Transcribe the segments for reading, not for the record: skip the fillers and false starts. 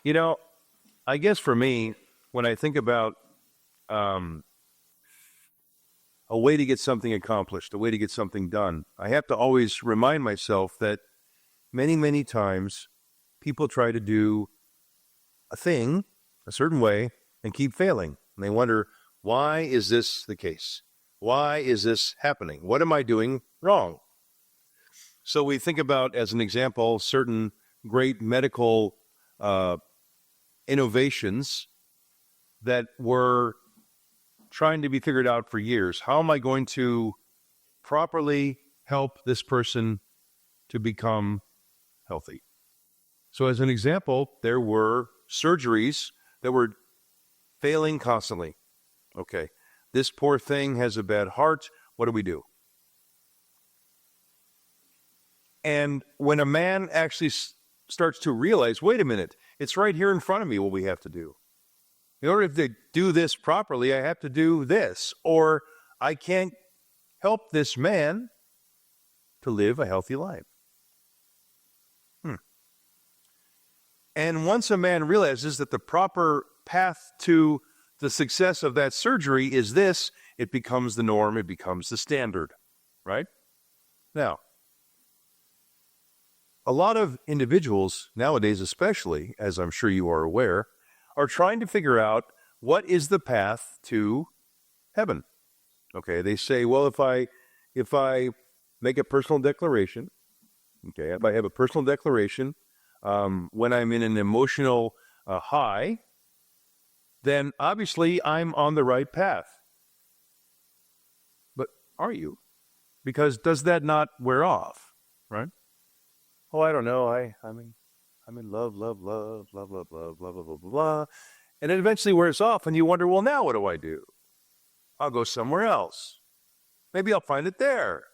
You know, I guess for me, when I think about um, a way to get something accomplished, a way to get something done, I have to always remind myself that many, many times people try to do a thing a certain way and keep failing. And they wonder, why is this the case? Why is this happening? What am I doing wrong? So we think about, as an example, certain great medical uh, innovations that were trying to be figured out for years. How am I going to properly help this person to become healthy? So as an example, there were surgeries that were failing constantly. Okay, this poor thing has a bad heart. What do we do? And when a man actually starts to realize, wait a minute, it's right here in front of me what we have to do. In order to do this properly, I have to do this, or I can't help this man to live a healthy life. And once a man realizes that the proper path to the success of that surgery is this, it becomes the norm, it becomes the standard, right? Now, a lot of individuals nowadays, especially, as I'm sure you are aware, are trying to figure out what is the path to heaven. Okay, they say, well, if I make a personal declaration, okay, if I have a personal declaration, when I'm in an emotional high, then obviously I'm on the right path. But are you? Because does that not wear off, right? Oh, I don't know. I'm in love, love, love, love, love, love, blah, blah, blah, blah, blah. And it eventually wears off, and you wonder, well, now what do I do? I'll go somewhere else. Maybe I'll find it there.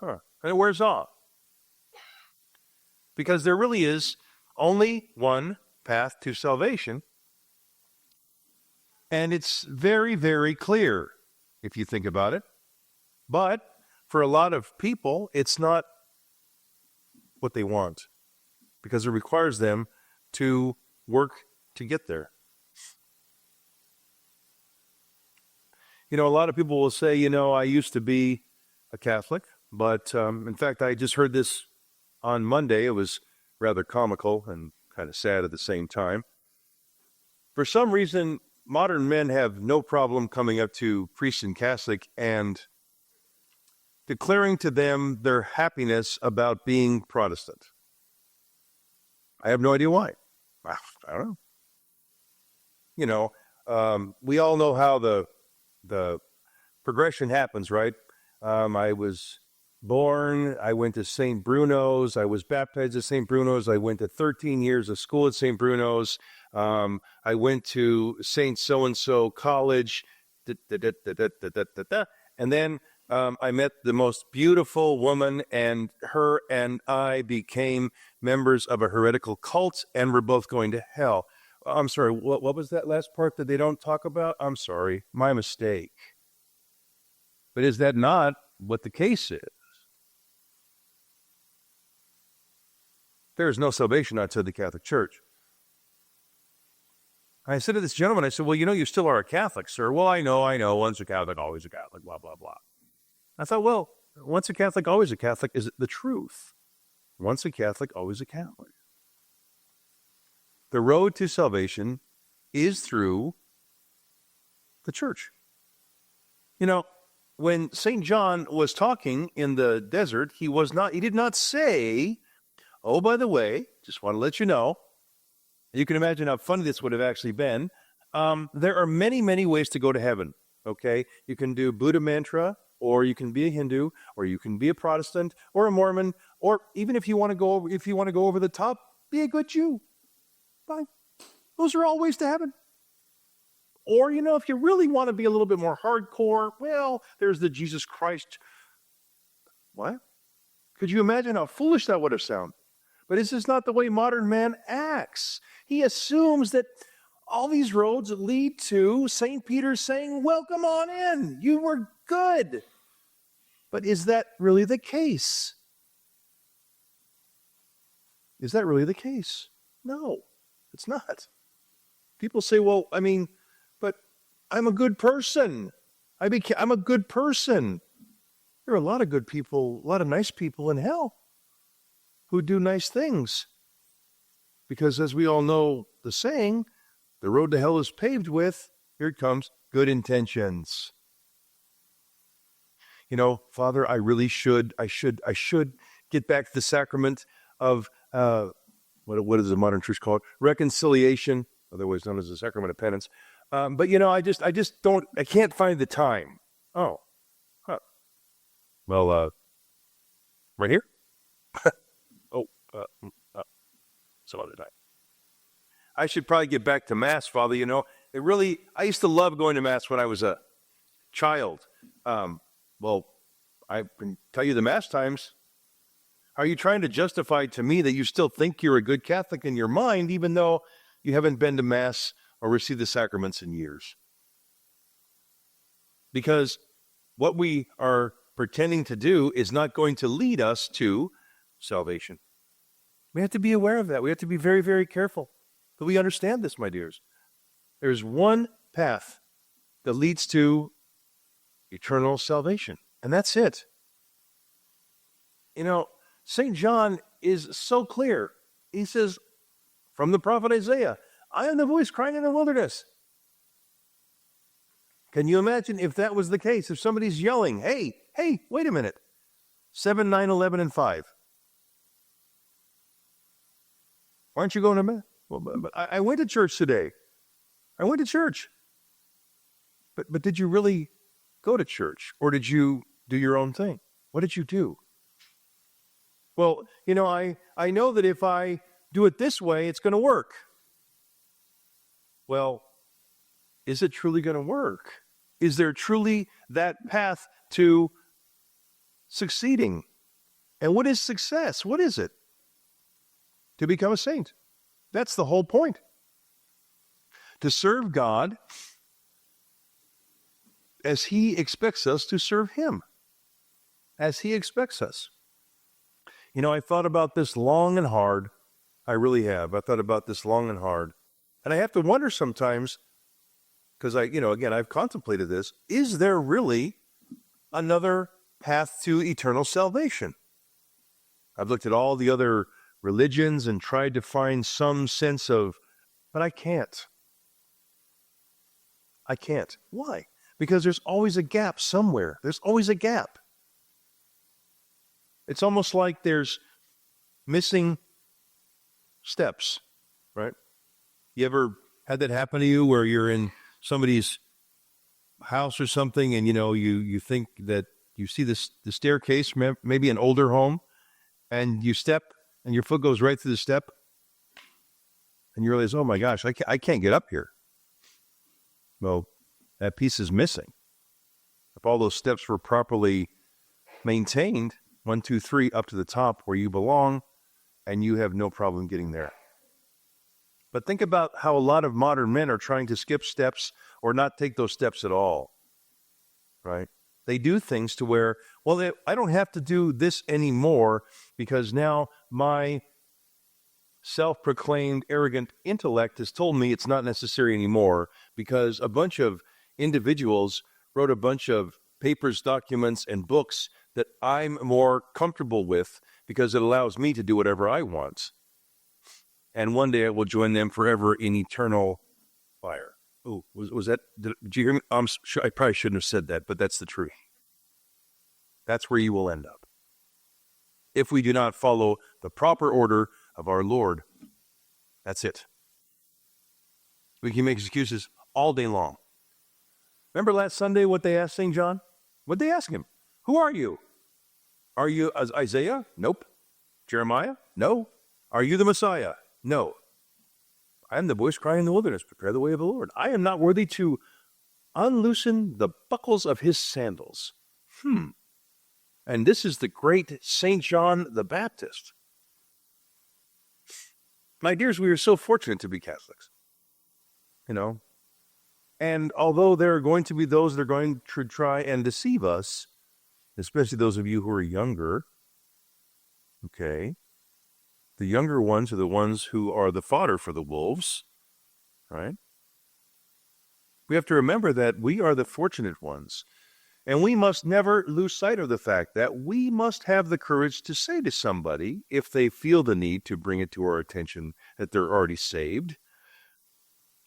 And it wears off. Because there really is only one path to salvation. And it's very, very clear if you think about it. But for a lot of people, it's not what they want, because it requires them to work to get there. You know, a lot of people will say, you know, I used to be a Catholic, but in fact, I just heard this on Monday. It was rather comical and kind of sad at the same time. For some reason, modern men have no problem coming up to priests and Catholic and declaring to them their happiness about being Protestant. I have no idea why. I don't know. You know, we all know how the progression happens, right? I was born, I went to St. Bruno's, I was baptized at St. Bruno's, I went to 13 years of school at St. Bruno's, I went to St. So-and-so college, and then I met the most beautiful woman, and her and I became members of a heretical cult, and we're both going to hell. I'm sorry, what was that last part that they don't talk about? I'm sorry, my mistake. But is that not what the case is? There is no salvation outside the Catholic Church. I said to this gentleman, I said, well, you know, you still are a Catholic, sir. Well, I know, once a Catholic, always a Catholic, blah, blah, blah. I thought, well, once a Catholic, always a Catholic, is it the truth? Once a Catholic, always a Catholic. The road to salvation is through the church. You know, when St. John was talking in the desert, he did not say, oh, by the way, just want to let you know, you can imagine how funny this would have actually been. There are many, many ways to go to heaven, okay? You can do Buddha mantra, or you can be a Hindu, or you can be a Protestant, or a Mormon, or even if you want to go over the top, be a good Jew. Fine. Those are all ways to heaven. Or, you know, if you really want to be a little bit more hardcore, well, there's the Jesus Christ. What? Could you imagine how foolish that would have sounded? But this is not the way modern man acts. He assumes that all these roads lead to St. Peter saying, welcome on in. You were good. But is that really the case? Is that really the case? No. It's not. People say, well, but I'm a good person. I'm a good person. There are a lot of good people, a lot of nice people in hell who do nice things. Because as we all know the saying, the road to hell is paved with, here it comes, good intentions. Father, I should get back to the sacrament of, what does the modern church call it? Reconciliation, otherwise known as the sacrament of penance. But I can't find the time. Oh, huh. Well, right here? Some other time. I should probably get back to Mass, Father. I used to love going to Mass when I was a child. Well, I can tell you the Mass times. Are you trying to justify to me that you still think you're a good Catholic in your mind, even though you haven't been to Mass or received the sacraments in years? Because what we are pretending to do is not going to lead us to salvation. We have to be aware of that. We have to be very, very careful. But we understand this, my dears. There's one path that leads to eternal salvation, and that's it. St. John is so clear. He says, from the prophet Isaiah, I am the voice crying in the wilderness. Can you imagine if that was the case? If somebody's yelling, hey, wait a minute. 7, 9, 11, and 5. Why aren't you going to Mass? Well, but I went to church today. I went to church. But did you really go to church? Or did you do your own thing? What did you do? Well, I know that if I do it this way, it's going to work. Well, is it truly going to work? Is there truly that path to succeeding? And what is success? What is it? To become a saint. That's the whole point. To serve God as He expects us to serve Him. As He expects us. I thought about this long and hard. I really have. I thought about this long and hard. And I have to wonder sometimes, because I've contemplated this, is there really another path to eternal salvation? I've looked at all the other religions and tried to find some sense of, but I can't. I can't. Why? Because there's always a gap somewhere. There's always a gap. It's almost like there's missing steps, right? You ever had that happen to you where you're in somebody's house or something and, you think that you see the staircase, maybe an older home, and you step and your foot goes right through the step and you realize, oh my gosh, I can't get up here. Well, that piece is missing. If all those steps were properly maintained, 1, 2, 3, up to the top where you belong, and you have no problem getting there. But think about how a lot of modern men are trying to skip steps or not take those steps at all, right? They do things to where, well, I don't have to do this anymore because now my self-proclaimed arrogant intellect has told me it's not necessary anymore because a bunch of individuals wrote a bunch of papers, documents, and books that I'm more comfortable with because it allows me to do whatever I want. And one day I will join them forever in eternal fire. Oh, was that, did you hear me? I'm sure I probably shouldn't have said that, but that's the truth. That's where you will end up. If we do not follow the proper order of our Lord, that's it. We can make excuses all day long. Remember last Sunday what they asked St. John? What'd they ask him? Who are you? Are you Isaiah? Nope. Jeremiah? No. Are you the Messiah? No. I am the voice crying in the wilderness, prepare the way of the Lord. I am not worthy to unloosen the buckles of his sandals. And this is the great St. John the Baptist. My dears, we are so fortunate to be Catholics. And although there are going to be those that are going to try and deceive us, especially those of you who are younger, okay, The younger ones are the ones who are the fodder for the wolves, right? We have to remember that we are the fortunate ones. And we must never lose sight of the fact that we must have the courage to say to somebody, if they feel the need to bring it to our attention that they're already saved,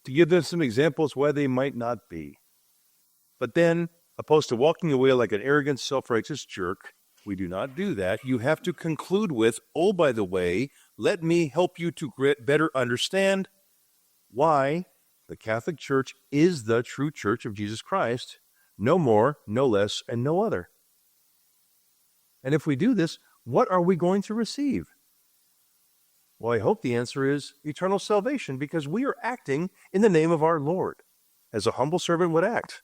to give them some examples why they might not be. But then, opposed to walking away like an arrogant, self-righteous jerk, we do not do that. You have to conclude with, oh, by the way, let me help you to better understand why the Catholic Church is the true Church of Jesus Christ. No more, no less, and no other. And if we do this, what are we going to receive? Well, I hope the answer is eternal salvation, because we are acting in the name of our Lord, as a humble servant would act.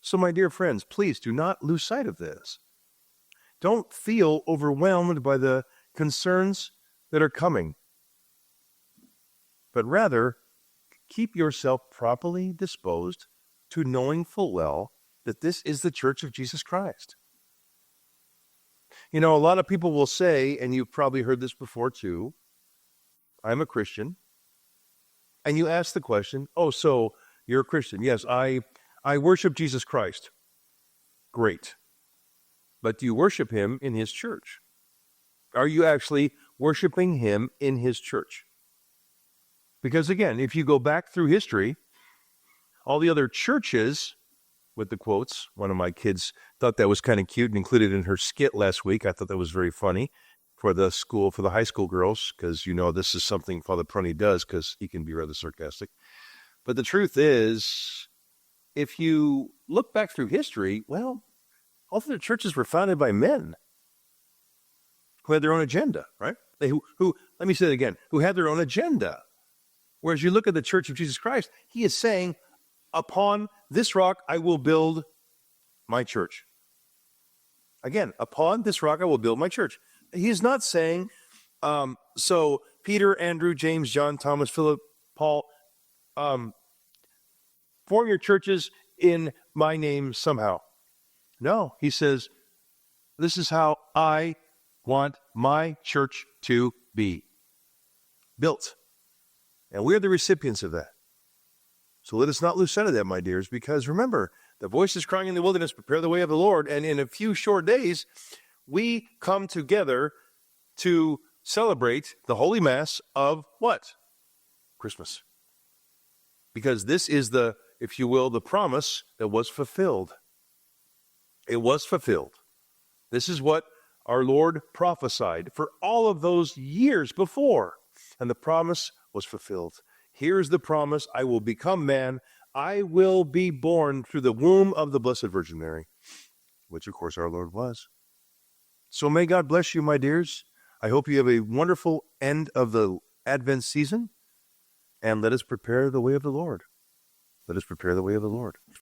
So, my dear friends, please do not lose sight of this. Don't feel overwhelmed by the concerns that are coming, but rather keep yourself properly disposed to knowing full well that this is the Church of Jesus Christ. You know, a lot of people will say, and you've probably heard this before too, I'm a Christian. And you ask the question, oh, so you're a Christian. Yes, I worship Jesus Christ. Great. But do you worship him in his church? Are you actually worshiping him in his church? Because again, if you go back through history, all the other churches, with the quotes, one of my kids thought that was kind of cute and included in her skit last week. I thought that was very funny for the high school girls, because you know this is something Father Prunny does, because he can be rather sarcastic. But the truth is, if you look back through history, well, all of the churches were founded by men who had their own agenda, right? Let me say it again, who had their own agenda. Whereas you look at the Church of Jesus Christ, he is saying, upon this rock I will build my church. Again, upon this rock I will build my church. He's not saying, so Peter, Andrew, James, John, Thomas, Philip, Paul, form your churches in my name somehow. No, he says, this is how I want my church to be built. And we're the recipients of that. So let us not lose sight of that, my dears, because remember, the voice is crying in the wilderness, prepare the way of the Lord. And in a few short days, we come together to celebrate the Holy Mass of what? Christmas. Because this is the, if you will, the promise that was fulfilled. It was fulfilled. This is what our Lord prophesied for all of those years before. And the promise was fulfilled. Here's the promise, I will become man. I will be born through the womb of the Blessed Virgin Mary, which of course our Lord was. So may God bless you, my dears. I hope you have a wonderful end of the Advent season. And let us prepare the way of the Lord. Let us prepare the way of the Lord.